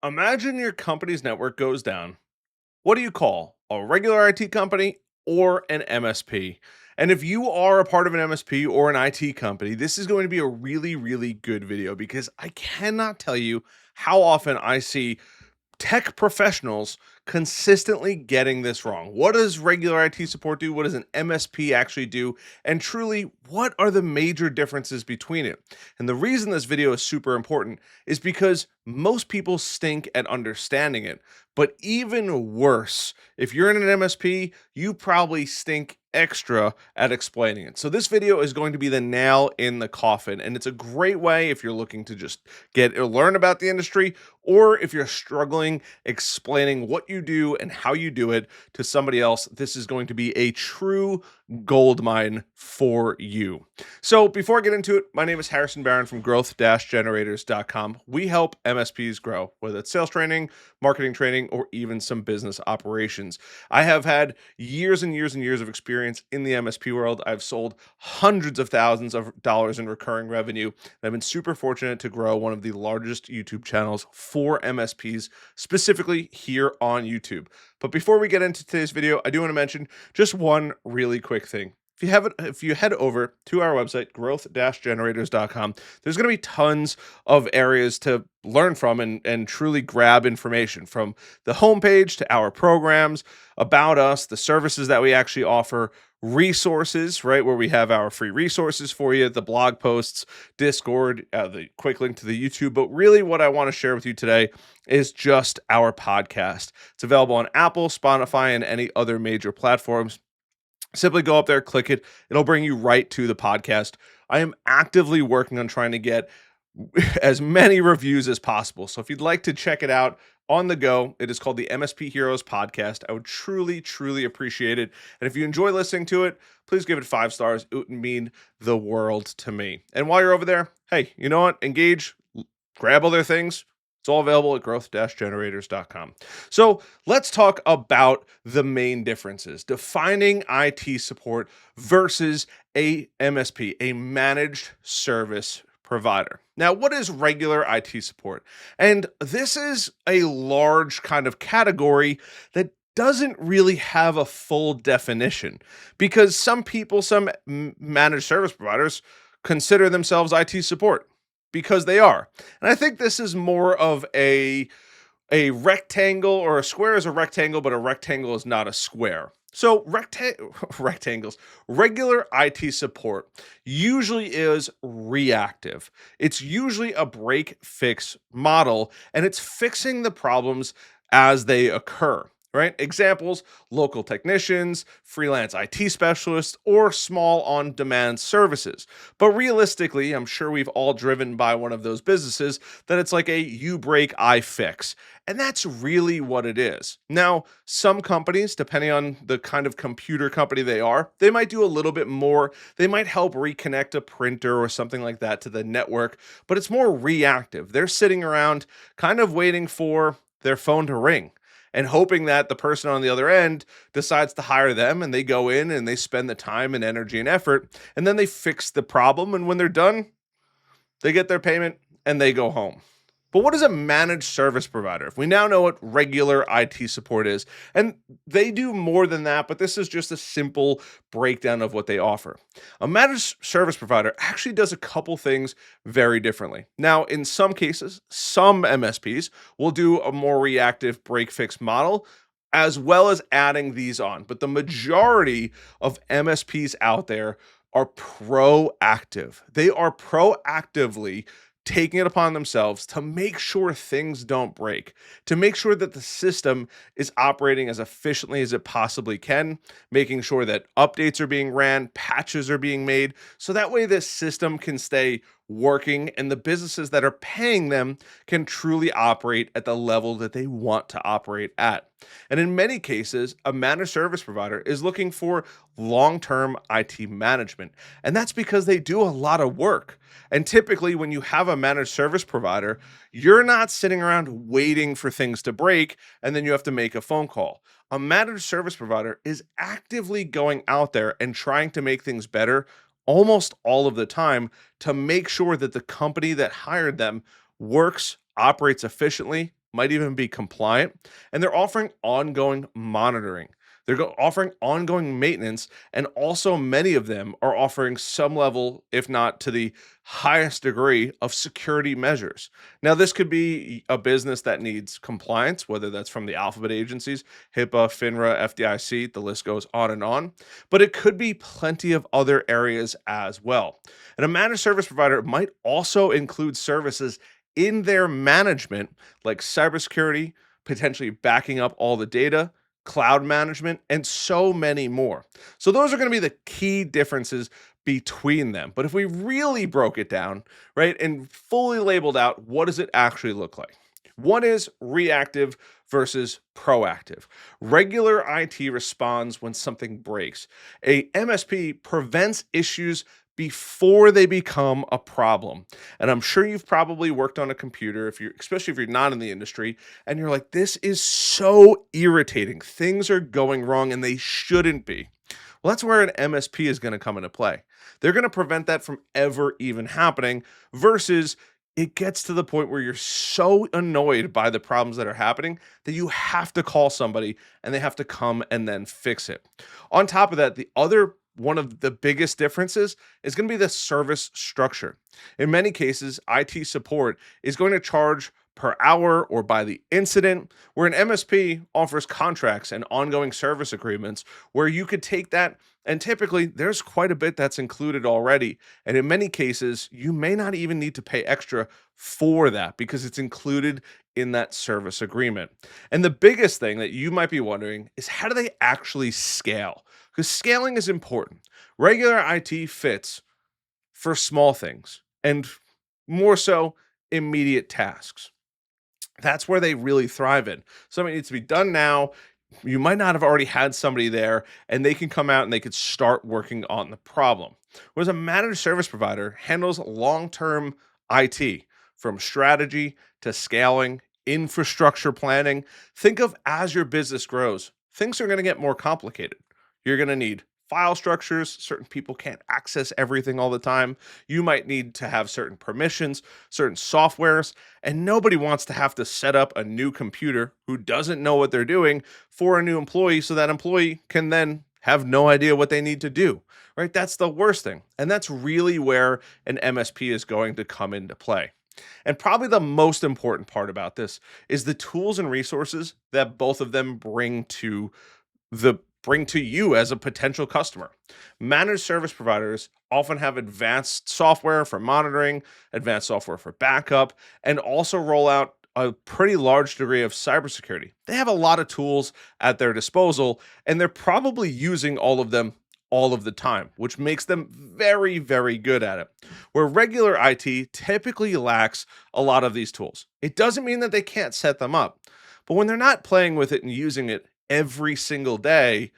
Imagine your company's network goes down. What do you call a regular IT company or an MSP? And if you are a part of an MSP or an IT company, this is going to be a really, really good video because I cannot tell you how often I see tech professionals consistently getting this wrong. What does regular IT support do? What does an MSP actually do? And truly, what are the major differences between it? And the reason this video is super important is because most people stink at understanding it. But even worse, if you're in an MSP, you probably stink extra at explaining it. So this video is going to be the nail in the coffin, and it's a great way if you're looking to just get or learn about the industry, or if you're struggling explaining what you do and how you do it to somebody else. This is going to be a true gold mine for you. So before I get into it, my name is Harrison Barron from growth-generators.com. We help MSPs grow, whether it's sales training, marketing training, or even some business operations. I have had years and years and years of experience in the MSP world. I've sold hundreds of thousands of dollars in recurring revenue. And I've been super fortunate to grow one of the largest YouTube channels for MSPs, specifically here on YouTube. But before we get into today's video, I do want to mention just one really quick thing. If you head over to our website, growth-generators.com, there's going to be tons of areas to learn from and truly grab information, from the homepage to our programs, about us, the services that we actually offer, resources, right, where we have our free resources for you, the blog posts, Discord, the quick link to the YouTube. But really what I want to share with you today is just our podcast. It's available on Apple, Spotify, and any other major platforms. Simply go up there, click it. It'll bring you right to the podcast. I am actively working on trying to get as many reviews as possible. So if you'd like to check it out on the go, it is called the MSP Heroes Podcast. I would truly, truly appreciate it. And if you enjoy listening to it, please give it 5 stars. It would mean the world to me. And while you're over there, hey, you know what? Engage, grab other things. It's all available at growth-generators.com. So let's talk about the main differences. Defining IT support versus a MSP, a managed service provider. Now, what is regular IT support? And this is a large kind of category that doesn't really have a full definition, because some people, managed service providers consider themselves IT support because they are. And I think this is more of a rectangle, or a square is a rectangle, but a rectangle is not a square. So rectangles, regular IT support usually is reactive. It's usually a break fix model, and it's fixing the problems as they occur. Right? Examples: local technicians, freelance IT specialists, or small on demand services. But realistically, I'm sure we've all driven by one of those businesses that it's like a you break, I fix. And that's really what it is. Now, some companies, depending on the kind of computer company they are, they might do a little bit more. They might help reconnect a printer or something like that to the network, but it's more reactive. They're sitting around kind of waiting for their phone to ring and hoping that the person on the other end decides to hire them, and they go in and they spend the time and energy and effort, and then they fix the problem. And when they're done, they get their payment and they go home. But what is a managed service provider? If we now know what regular IT support is, and they do more than that, but this is just a simple breakdown of what they offer. A managed service provider actually does a couple things very differently. Now, in some cases, some MSPs will do a more reactive break fix model, as well as adding these on. But the majority of MSPs out there are proactive. They are proactively taking it upon themselves to make sure things don't break, to make sure that the system is operating as efficiently as it possibly can, making sure that updates are being ran, patches are being made, so that way this system can stay working and the businesses that are paying them can truly operate at the level that they want to operate at. And in many cases, a managed service provider is looking for long-term IT management. And that's because they do a lot of work. And typically, when you have a managed service provider, you're not sitting around waiting for things to break and then you have to make a phone call. A managed service provider is actively going out there and trying to make things better almost all of the time, to make sure that the company that hired them works, operates efficiently, might even be compliant, and they're offering ongoing monitoring. Offering ongoing maintenance, and also many of them are offering some level, if not to the highest degree, of security measures. Now, this could be a business that needs compliance, whether that's from the alphabet agencies, HIPAA, FINRA, FDIC, the list goes on, but it could be plenty of other areas as well. And a managed service provider might also include services in their management, like cybersecurity, potentially backing up all the data, cloud management, and so many more. So, those are going to be the key differences between them. But if we really broke it down, right, and fully labeled out, what does it actually look like? One is reactive versus proactive. Regular IT responds when something breaks. A MSP prevents issues before they become a problem. And I'm sure you've probably worked on a computer, if you're especially if you're not in the industry, and you're like, this is so irritating. Things are going wrong and they shouldn't be. Well, that's where an MSP is going to come into play. They're going to prevent that from ever even happening, versus it gets to the point where you're so annoyed by the problems that are happening that you have to call somebody and they have to come and then fix it. On top of that, the other one of the biggest differences is going to be the service structure. In many cases, IT support is going to charge per hour or by the incident, where an MSP offers contracts and ongoing service agreements where you could take that, and typically there's quite a bit that's included already. And in many cases, you may not even need to pay extra for that because it's included in that service agreement. And the biggest thing that you might be wondering is, how do they actually scale? Because scaling is important. Regular IT fits for small things and more so immediate tasks. That's where they really thrive in. Something needs to be done now. You might not have already had somebody there, and they can come out and they could start working on the problem. Whereas a managed service provider handles long term IT, from strategy to scaling, infrastructure planning. Think of, as your business grows, things are going to get more complicated. You're going to need file structures. Certain people can't access everything all the time. You might need to have certain permissions, certain softwares, and nobody wants to have to set up a new computer who doesn't know what they're doing for a new employee, so that employee can then have no idea what they need to do, right? That's the worst thing. And that's really where an MSP is going to come into play. And probably the most important part about this is the tools and resources that both of them bring to you as a potential customer. Managed service providers often have advanced software for monitoring, advanced software for backup, and also roll out a pretty large degree of cybersecurity. They have a lot of tools at their disposal, and they're probably using all of them all of the time, which makes them very, very good at it. Where regular IT typically lacks a lot of these tools. It doesn't mean that they can't set them up, but when they're not playing with it and using it every single day,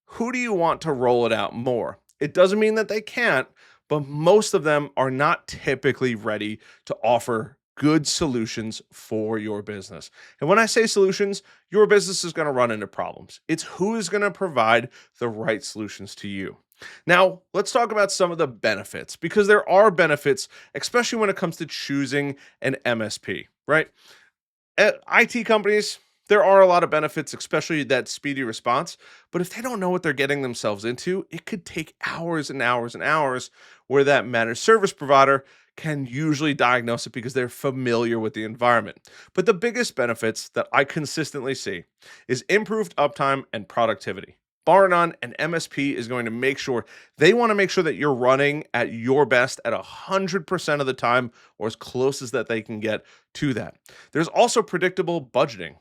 who do you want to roll it out more? It doesn't mean that they can't, but most of them are not typically ready to offer good solutions for your business. And when I say solutions, your business is going to run into problems. It's who is going to provide the right solutions to you. Now, let's talk about some of the benefits, because there are benefits, especially when it comes to choosing an MSP, right? At IT companies, there are a lot of benefits, especially that speedy response. But if they don't know what they're getting themselves into, it could take hours and hours and hours, where that managed service provider can usually diagnose it because they're familiar with the environment. But the biggest benefits that I consistently see is improved uptime and productivity. Bar none, an MSP is going to make sure, they want to make sure that you're running at your best at 100% of the time, or as close as that they can get to that. There's also predictable budgeting,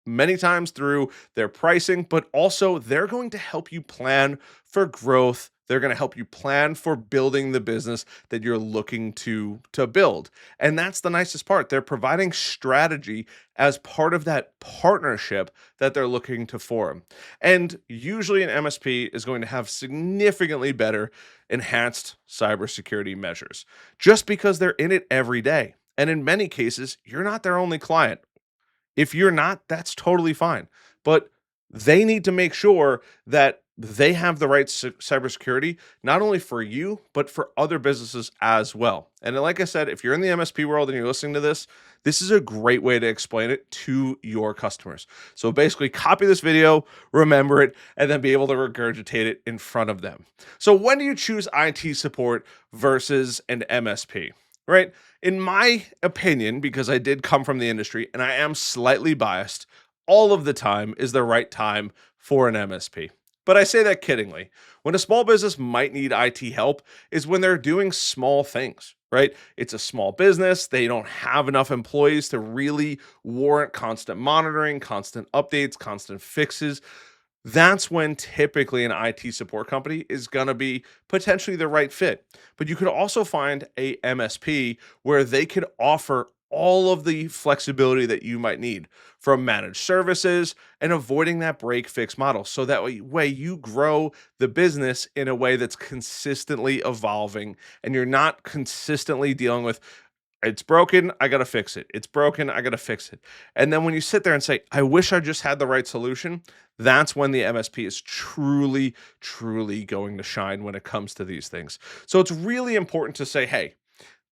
many times through their pricing, but also they're going to help you plan for growth. They're going to help you plan for building the business that you're looking to build. And that's the nicest part. They're providing strategy as part of that partnership that they're looking to form. And usually an MSP is going to have significantly better enhanced cybersecurity measures, just because they're in it every day. And in many cases, you're not their only client. If you're not, that's totally fine. But they need to make sure that they have the right cybersecurity, not only for you, but for other businesses as well. And like I said, if you're in the MSP world and you're listening to this, This is a great way to explain it to your customers. So basically, copy this video, remember it, and then be able to regurgitate it in front of them. So, when do you choose IT support versus an MSP? Right? In my opinion, because I did come from the industry and I am slightly biased, all of the time is the right time for an MSP. But I say that kiddingly. When a small business might need IT help is when they're doing small things, right? It's a small business. They don't have enough employees to really warrant constant monitoring, constant updates, constant fixes. That's when typically an IT support company is going to be potentially the right fit. But you could also find a MSP where they could offer all of the flexibility that you might need from managed services and avoiding that break fix model. So that way you grow the business in a way that's consistently evolving and you're not consistently dealing with it's broken, I gotta fix it. It's broken, I gotta fix it. And then when you sit there and say, I wish I just had the right solution, that's when the MSP is truly, truly going to shine when it comes to these things. So it's really important to say, hey,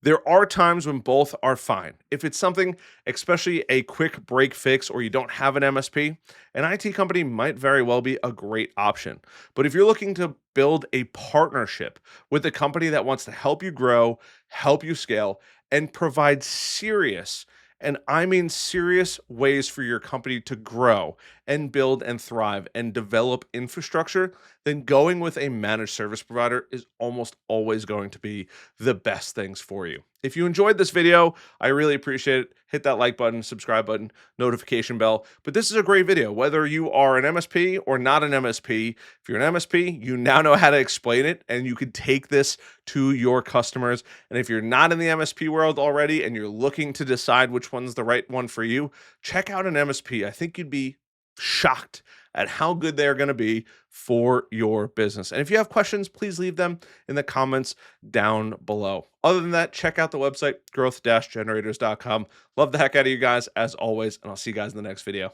there are times when both are fine. If it's something, especially a quick break fix, or you don't have an MSP, an IT company might very well be a great option. But if you're looking to build a partnership with a company that wants to help you grow, help you scale, and provide serious, and I mean serious ways for your company to grow and build and thrive and develop infrastructure, then going with a managed service provider is almost always going to be the best things for you. If you enjoyed this video, I really appreciate it. Hit that like button, subscribe button, notification bell. But this is a great video, whether you are an MSP or not an MSP. If you're an MSP, you now know how to explain it and you can take this to your customers. And if you're not in the MSP world already and you're looking to decide which one's the right one for you, check out an MSP. I think you'd be shocked at how good they're going to be for your business. And if you have questions, please leave them in the comments down below. Other than that, check out the website, growth-generators.com. Love the heck out of you guys as always, and I'll see you guys in the next video.